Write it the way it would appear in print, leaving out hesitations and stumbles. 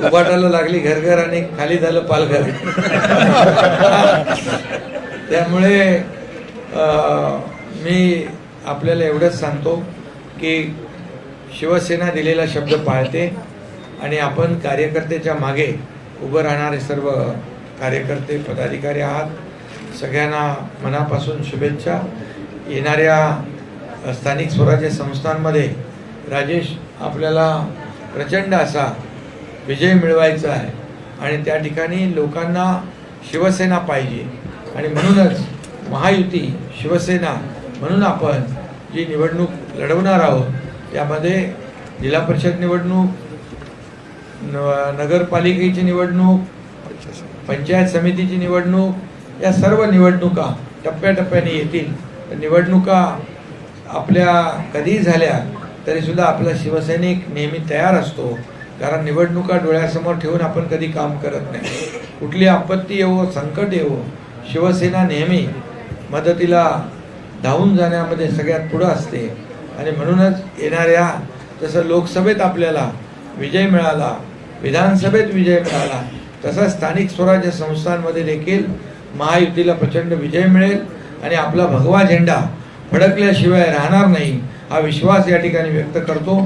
उभाटाला लागली घरघर आणि खाली झालं पालघर. त्यामुळे मी आपल्याला एवढंच सांगतो की शिवसेना दिलेला शब्द पाळते आणि आपण कार्यकर्त्याच्या मागे उभं राहणारे सर्व कार्यकर्ते पदाधिकारी आहात. सगळ्यांना मनापासून शुभेच्छा. येणाऱ्या स्थानिक स्वराज्य संस्थांमध्ये राजेश आपल्याला प्रचंड असा विजय मिळवायचा आहे आणि त्या ठिकाणी लोकांना शिवसेना पाहिजे आणि म्हणूनच महायुती शिवसेना म्हणून आपण जी निवडणूक लढवणार आहोत त्यामध्ये जिल्हा परिषद निवडणूक, नगरपालिकेची निवडणूक, पंचायत समितीची निवडणूक या सर्व निवडणुका टप्प्याटप्प्याने येतील. निवडणुका आपल्या कधीही झाल्या तरीसुद्धा आपला शिवसैनिक नेहमी तयार असतो, कारण निवडणुका डोळ्यासमोर ठेवून आपण कधी काम करत नाही. कुठली आपत्ती येवो, संकट येवो, शिवसेना नेहमी मदतीला धावून जाण्यामध्ये सगळ्यात पुढं असते. आणि म्हणूनच येणाऱ्या जसं लोकसभेत आपल्याला विजय मिळाला, विधानसभेत विजय मिळाला, तसं स्थानिक स्वराज्य संस्थांमध्ये देखील महायुतीला प्रचंड विजय मिळेल आणि आपला भगवा झेंडा फडकल्याशिवाय राहणार नाही हा विश्वास या ठिकाणी व्यक्त करतो.